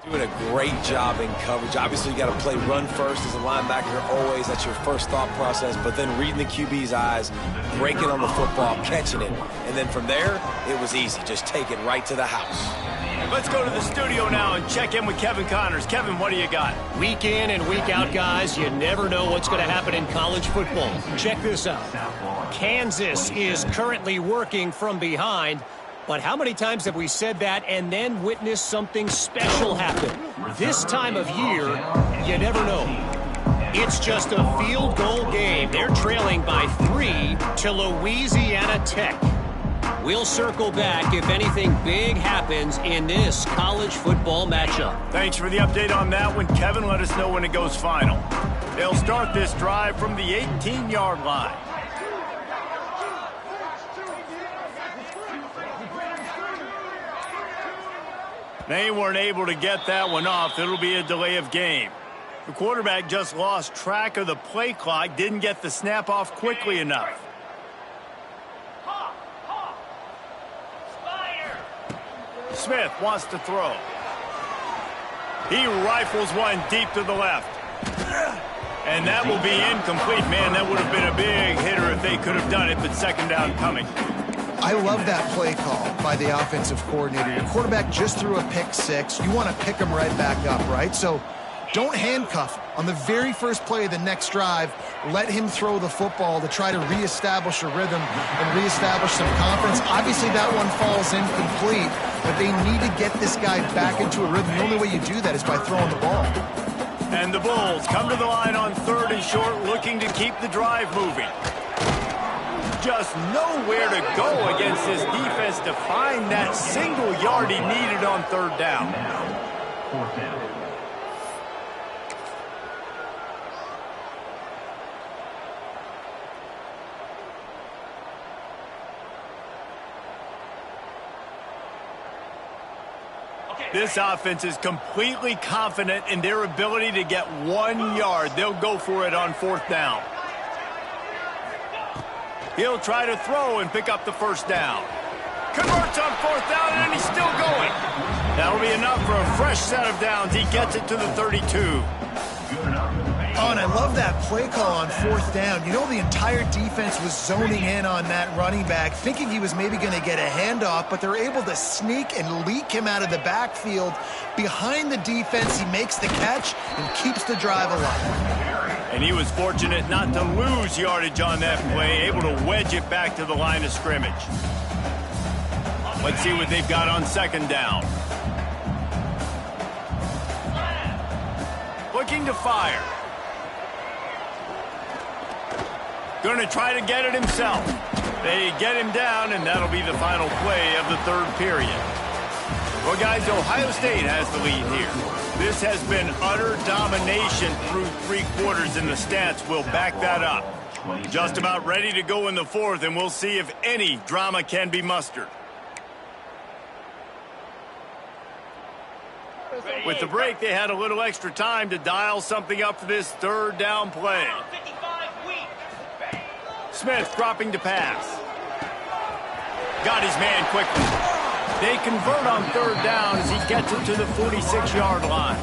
Doing a great job in coverage. Obviously, you got to play run first as a linebacker always. That's your first thought process. But then reading the QB's eyes, breaking on the football, catching it. And then from there, it was easy. Just take it right to the house. Let's go to the studio now and check in with Kevin Connors. Kevin, what do you got? Week in and week out, guys, you never know what's going to happen in college football. Check this out. Kansas is currently working from behind. But how many times have we said that and then witnessed something special happen? This time of year, you never know. It's just a field goal game. They're trailing by 3 to Louisiana Tech. We'll circle back if anything big happens in this college football matchup. Thanks for the update on that one, Kevin. Let us know when it goes final. They'll start this drive from the 18-yard line. They weren't able to get that one off. It'll be a delay of game. The quarterback just lost track of the play clock, didn't get the snap off quickly enough. Smith wants to throw. He rifles one deep to the left. And that will be incomplete. Man, that would have been a big hitter if they could have done it, but second down coming. I love that play call by the offensive coordinator. Your quarterback just threw a pick six. You want to pick him right back up, right? So Don't handcuff him. On the very first play of the next drive, let him throw the football to try to reestablish a rhythm and reestablish some confidence. Obviously, that one falls incomplete, but they need to get this guy back into a rhythm. The only way you do that is by throwing the ball. And the Bulls come to the line on 3rd and short, looking to keep the drive moving. Just nowhere to go against this defense to find that single yard he needed on 3rd down. 4th down. This offense is completely confident in their ability to get 1 yard. They'll go for it on 4th down. He'll try to throw and pick up the 1st down. Converts on 4th down, and he's still going. That'll be enough for a fresh set of downs. He gets it to the 32. Oh, and I love that play call on 4th down. You know, the entire defense was zoning in on that running back, thinking he was maybe going to get a handoff, but they're able to sneak and leak him out of the backfield. Behind the defense, he makes the catch and keeps the drive alive. And he was fortunate not to lose yardage on that play, able to wedge it back to the line of scrimmage. Let's see what they've got on 2nd down. Looking to fire. Going to try to get it himself. They get him down, and that'll be the final play of the 3rd period. Well, guys, Ohio State has the lead here. This has been utter domination through 3 quarters, and the stats will back that up. Just about ready to go in the 4th, and we'll see if any drama can be mustered. With the break, they had a little extra time to dial something up for this 3rd down play. Smith dropping to pass. Got his man quickly. They convert on 3rd down as he gets it to the 46-yard line.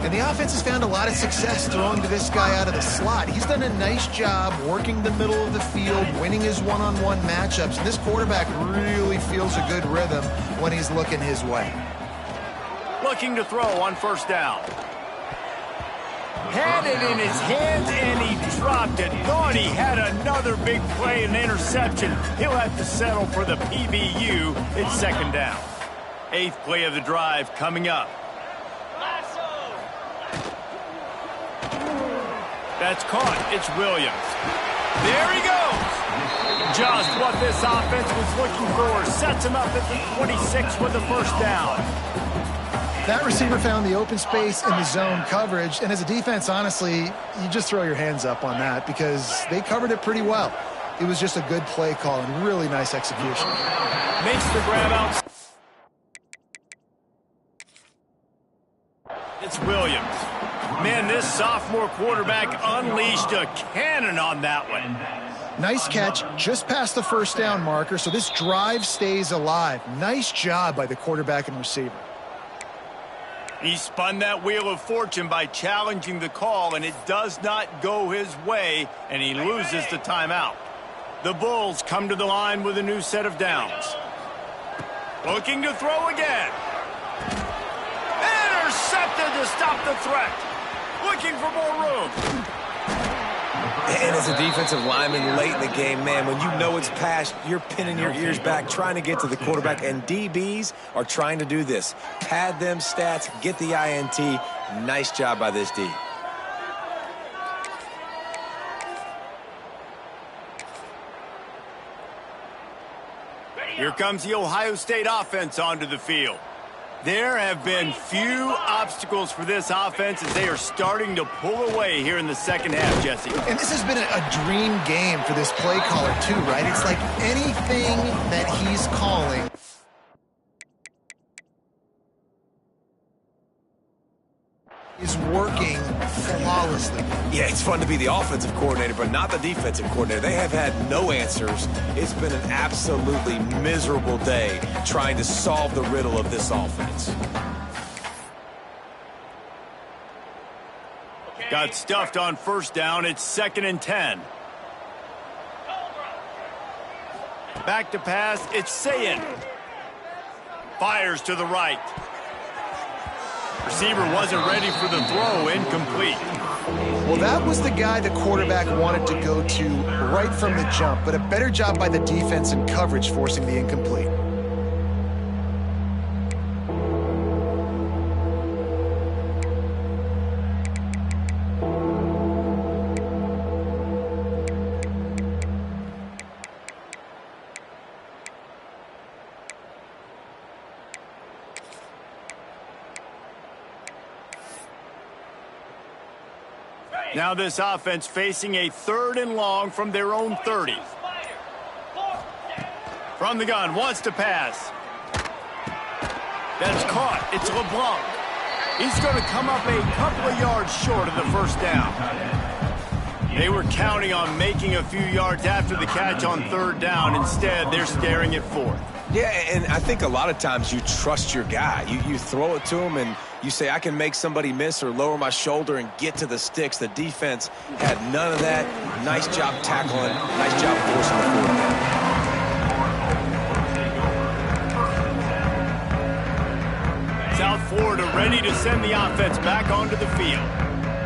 And the offense has found a lot of success throwing to this guy out of the slot. He's done a nice job working the middle of the field, winning his one-on-one matchups. And this quarterback really feels a good rhythm when he's looking his way. Looking to throw on 1st down. Had it in his hands, and he dropped it. Thought he had another big play, an interception. He'll have to settle for the PBU. It's 2nd down. 8th play of the drive coming up. That's caught. It's Williams. There he goes. Just what this offense was looking for. Sets him up at the 26 with the 1st down. That receiver found the open space in the zone coverage, and as a defense, honestly, you just throw your hands up on that because they covered it pretty well. It was just a good play call and really nice execution. Makes the grab out. It's Williams. Man, this sophomore quarterback unleashed a cannon on that one. Nice catch, just past the 1st down marker, so this drive stays alive. Nice job by the quarterback and receiver. He spun that wheel of fortune by challenging the call, and it does not go his way, and he loses the timeout. The Bulls come to the line with a new set of downs. Looking to throw again. Intercepted to stop the threat. Looking for more room. And as a defensive lineman late in the game, man, when you know it's past, you're pinning your ears back, trying to get to the quarterback, and DBs are trying to do this. Pad them stats, get the INT. Nice job by this D. Here comes the Ohio State offense onto the field. There have been few obstacles for this offense as they are starting to pull away here in the 2nd half, Jesse. And this has been a dream game for this play caller too, right? It's like anything that he's calling is working flawlessly. Yeah, it's fun to be the offensive coordinator, but not the defensive coordinator. They have had no answers. It's been an absolutely miserable day trying to solve the riddle of this offense. Got stuffed on 1st down. It's 2nd and 10. Back to pass. It's Sayin. Fires to the right. Receiver wasn't ready for the throw, incomplete. Well, that was the guy the quarterback wanted to go to right from the jump, but a better job by the defense in coverage forcing the incomplete. Now this offense facing a 3rd and long from their own 30. From the gun, wants to pass. That's caught. It's LeBlanc. He's going to come up a couple of yards short of the first down. They were counting on making a few yards after the catch on 3rd down. Instead, they're staring at 4th. Yeah, and I think a lot of times you trust your guy. You throw it to him and you say, I can make somebody miss or lower my shoulder and get to the sticks. The defense had none of that. Nice job tackling. Nice job forcing the 4th down. South Florida ready to send the offense back onto the field.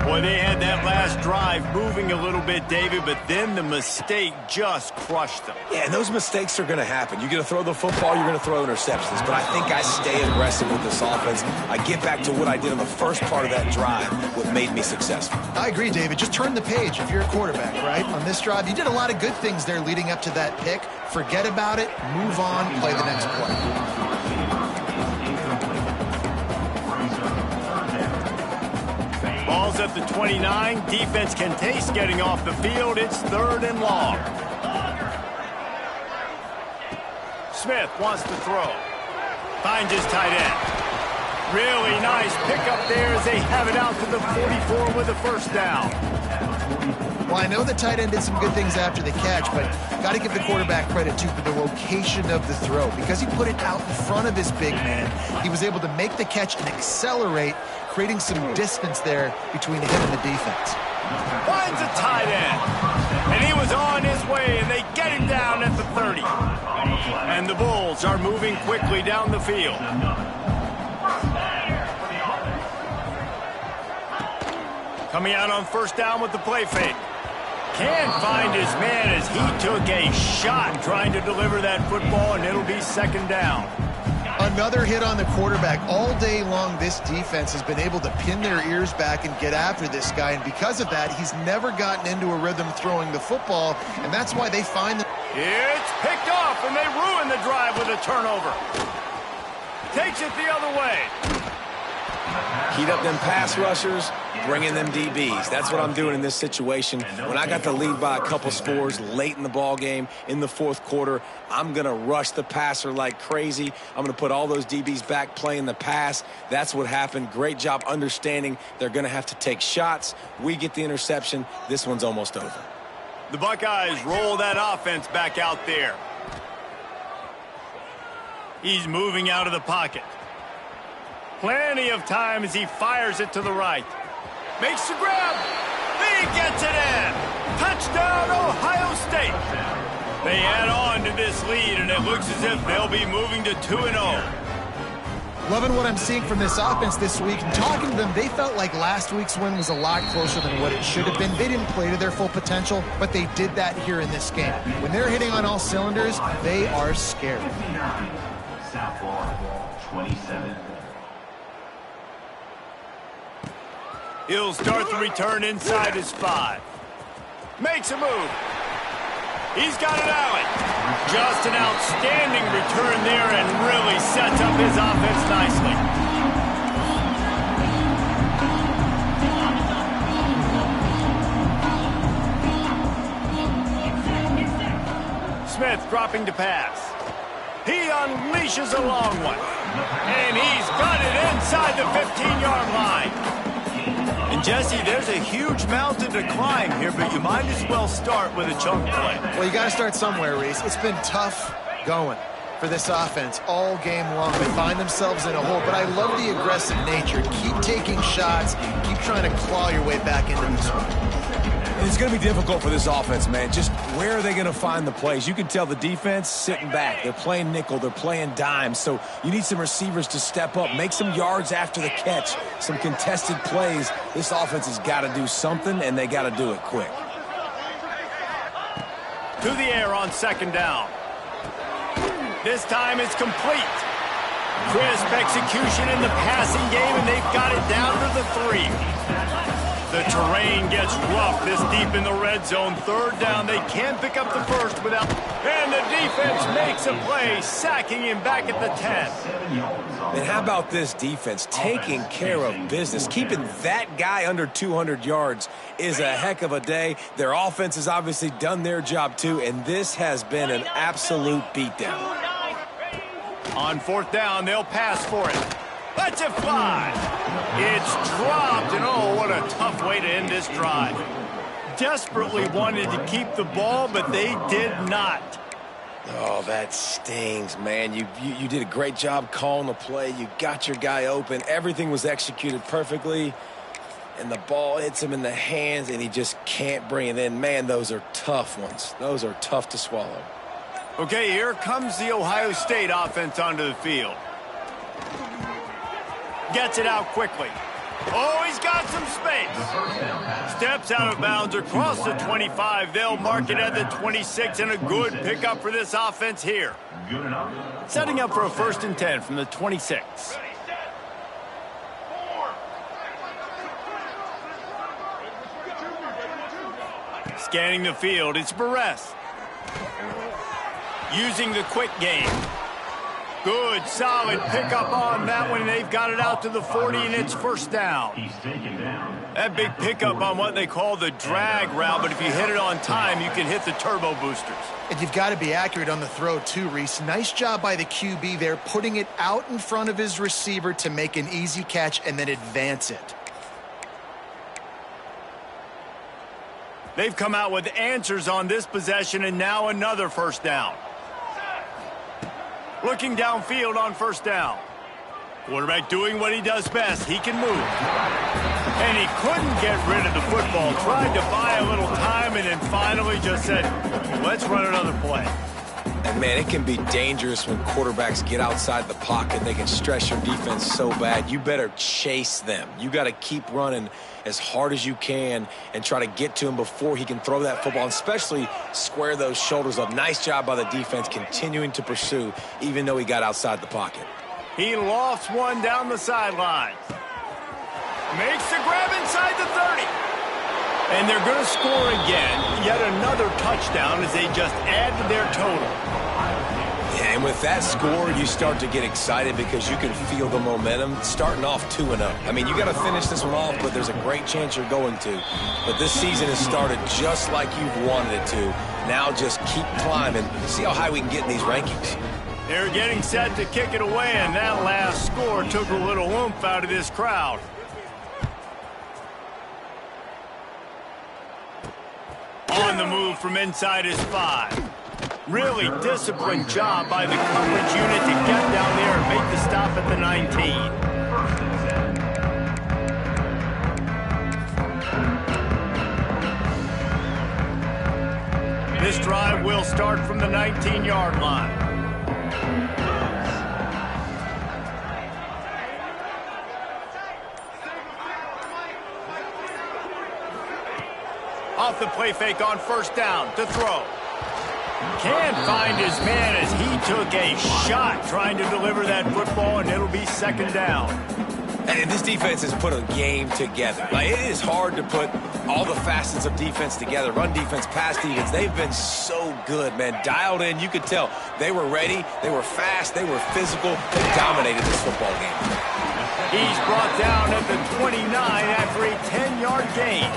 Boy, they had that last drive moving a little bit, David, but then the mistake just crushed them. Yeah, and those mistakes are going to happen. You're going to throw the football, you're going to throw interceptions. But I think I stay aggressive with this offense. I get back to what I did in the first part of that drive, what made me successful. I agree, David. Just turn the page if you're a quarterback, right? On this drive, you did a lot of good things there leading up to that pick. Forget about it, move on, play the next play. Ball's at the 29. Defense can taste getting off the field. It's 3rd and long. Smith wants to throw. Finds his tight end. Really nice pickup there as they have it out to the 44 with a first down. Well, I know the tight end did some good things after the catch, but got to give the quarterback credit, too, for the location of the throw. Because he put it out in front of his big man, he was able to make the catch and accelerate, creating some distance there between him and the defense. Finds a tight end. And he was on his way, and they get him down at the 30. And the Bulls are moving quickly down the field. Coming out on first down with the play fake. Can't find his man as he took a shot trying to deliver that football, and it'll be 2nd down. Another hit on the quarterback. All day long, this defense has been able to pin their ears back and get after this guy, and because of that, he's never gotten into a rhythm throwing the football, and that's why they find the... It's picked off, and they ruin the drive with a turnover. Takes it the other way. Heat up them pass rushers, bring in them DBs. That's what I'm doing in this situation. When I got the lead by a couple scores late in the ball game in the 4th quarter, I'm going to rush the passer like crazy. I'm going to put all those DBs back playing the pass. That's what happened. Great job understanding they're going to have to take shots. We get the interception. This one's almost over. The Buckeyes roll that offense back out there. He's moving out of the pocket. Plenty of time as he fires it to the right. Makes the grab. He gets it in. Touchdown, Ohio State. They add on to this lead, and it looks as if they'll be moving to 2-0. Loving what I'm seeing from this offense this week. And talking to them, they felt like last week's win was a lot closer than what it should have been. They didn't play to their full potential, but they did that here in this game. When they're hitting on all cylinders, they are scared. South Florida, 27. He'll start the return inside his 5. Makes a move. He's got an alley. Just an outstanding return there and really sets up his offense nicely. Smith dropping to pass. He unleashes a long one. And he's got it inside the 15-yard line. And, Jesse, there's a huge mountain to climb here, but you might as well start with a chunk play. Well, you got to start somewhere, Reese. It's been tough going for this offense all game long. They find themselves in a hole, but I love the aggressive nature. Keep taking shots. Keep trying to claw your way back into this one. It's going to be difficult for this offense, man. Just where are they going to find the plays? You can tell the defense sitting back. They're playing nickel. They're playing dime. So you need some receivers to step up, make some yards after the catch, some contested plays. This offense has got to do something, and they got to do it quick. To the air on second down. This time it's complete. Crisp execution in the passing game, and they've got it down to the 3. The terrain gets rough this deep in the red zone. Third down, they can't pick up the first without... And the defense makes a play, sacking him back at the 10. And how about this defense taking care of business? Keeping that guy under 200 yards is a heck of a day. Their offense has obviously done their job too, and this has been an absolute beatdown. On fourth down, they'll pass for it. Let's it fly. It's dropped, and oh, what a tough way to end this drive. Desperately wanted to keep the ball, but they did not. Oh, that stings, man. You did a great job calling the play. You got your guy open. Everything was executed perfectly, and the ball hits him in the hands, and he just can't bring it in. Man, those are tough ones. Those are tough to swallow. Okay, here comes the Ohio State offense onto the field. Gets it out quickly. Oh, he's got some space. Steps out of bounds across the 25. They'll mark it at the 26, and a good pickup for this offense here. Setting up for a 1st and 10 from the 26. Scanning the field, it's Barres. Using the quick game. Good, solid pickup on that one. They've got it out to the 40, and it's 1st down. That big pickup on what they call the drag route, but if you hit it on time, you can hit the turbo boosters. And you've got to be accurate on the throw, too, Reese. Nice job by the QB there, putting it out in front of his receiver to make an easy catch and then advance it. They've come out with answers on this possession, and now another 1st down. Looking downfield on 1st down. Quarterback doing what he does best. He can move. And he couldn't get rid of the football. Tried to buy a little time and then finally just said, let's run another play. And, man, it can be dangerous when quarterbacks get outside the pocket. They can stress your defense so bad. You better chase them. You got to keep running as hard as you can and try to get to him before he can throw that football, and especially square those shoulders up. Nice job by the defense continuing to pursue, even though he got outside the pocket. He lofts one down the sideline. Makes the grab inside the 30. And they're going to score again. Yet another touchdown as they just add to their total. Yeah, and with that score, you start to get excited because you can feel the momentum starting off 2-0. I mean, you got to finish this one off, but there's a great chance you're going to. But this season has started just like you've wanted it to. Now just keep climbing. See how high we can get in these rankings. They're getting set to kick it away, and that last score took a little oomph out of this crowd. On the move from inside his 5. Really disciplined job by the coverage unit to get down there and make the stop at the 19. This drive will start from the 19-yard line. Off the play fake on 1st down to throw. Can't find his man as he took a shot trying to deliver that football, and it'll be 2nd down. And this defense has put a game together. Like, it is hard to put all the facets of defense together. Run defense, pass defense. They've been so good, man. Dialed in. You could tell they were ready. They were fast. They were physical. They dominated this football game. He's brought down at the 29 after a 10-yard gain.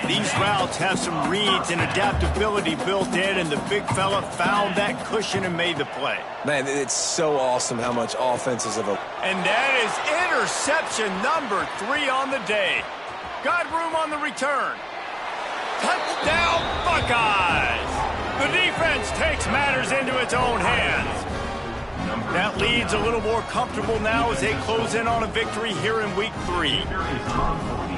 These routes have some reads and adaptability built in, and the big fella found that cushion and made the play. Man, it's so awesome how much offenses have... And that is interception number 3 on the day. Got room on the return. Touchdown, Buckeyes! The defense takes matters into its own hands. That lead's a little more comfortable now as they close in on a victory here in Week 3.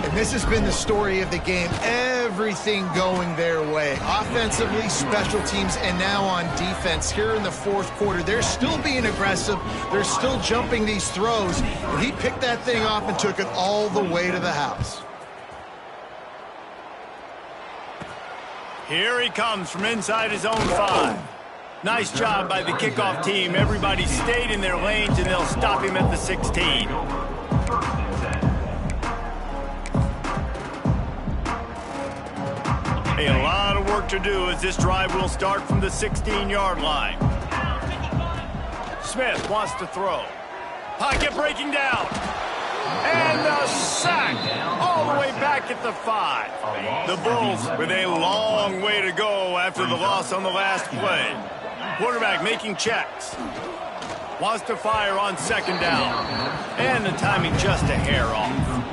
And this has been the story of the game. Everything going their way. Offensively, special teams, and now on defense here in the fourth quarter. They're still being aggressive. They're still jumping these throws. And he picked that thing off and took it all the way to the house. Here he comes from inside his own 5. Nice job by the kickoff team. Everybody stayed in their lanes, and they'll stop him at the 16. A lot of work to do as this drive will start from the 16-yard line. Smith wants to throw. Pocket breaking down. And the sack all the way back at the 5. The Bulls with a long way to go after the loss on the last play. Quarterback making checks. Wants to fire on second down. And the timing just a hair off.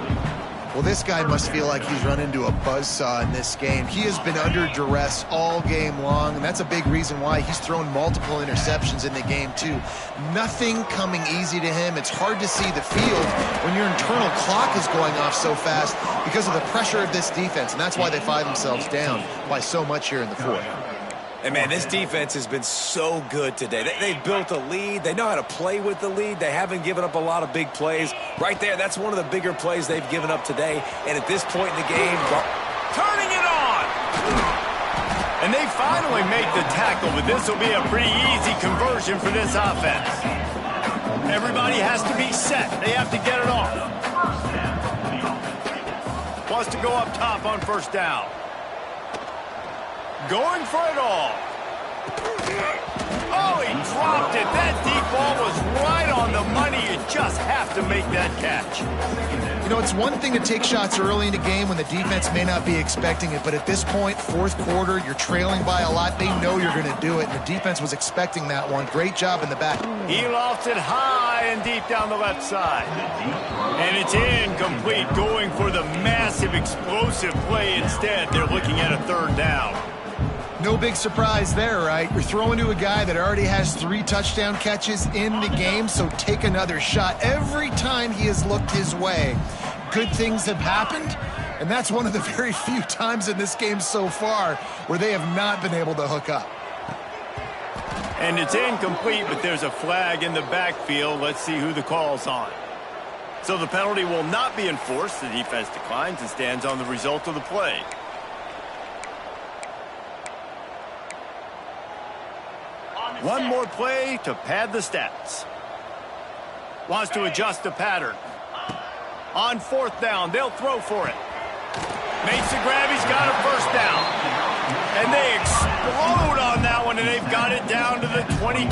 Well, this guy must feel like he's run into a buzzsaw in this game. He has been under duress all game long, and that's a big reason why he's thrown multiple interceptions in the game, too. Nothing coming easy to him. It's hard to see the field when your internal clock is going off so fast because of the pressure of this defense, and that's why they find themselves down by so much here in the fourth. And, man, this defense has been so good today. They've built a lead. They know how to play with the lead. They haven't given up a lot of big plays. Right there, that's one of the bigger plays they've given up today. And at this point in the game, turning it on! And they finally make the tackle, but this will be a pretty easy conversion for this offense. Everybody has to be set. They have to get it off. Wants to go up top on first down. Going for it all. Oh, he dropped it. That deep ball was right on the money. You just have to make that catch. You know, it's one thing to take shots early in the game when the defense may not be expecting it, but at this point, fourth quarter, you're trailing by a lot. They know you're going to do it, and the defense was expecting that one. Great job in the back. He lofts it high and deep down the left side. And it's incomplete, going for the massive explosive play instead. They're looking at a third down. No big surprise there, right? You're throwing to a guy that already has 3 touchdown catches in the game, so take another shot. Every time he has looked his way, good things have happened, and that's one of the very few times in this game so far where they have not been able to hook up. And it's incomplete, but there's a flag in the backfield. Let's see who the call's on. So the penalty will not be enforced. The defense declines and stands on the result of the play. One more play to pad the stats. Wants to adjust the pattern. On fourth down, they'll throw for it. Makes the grab, he's got a first down. And they explode on that one, and they've got it down to the 22.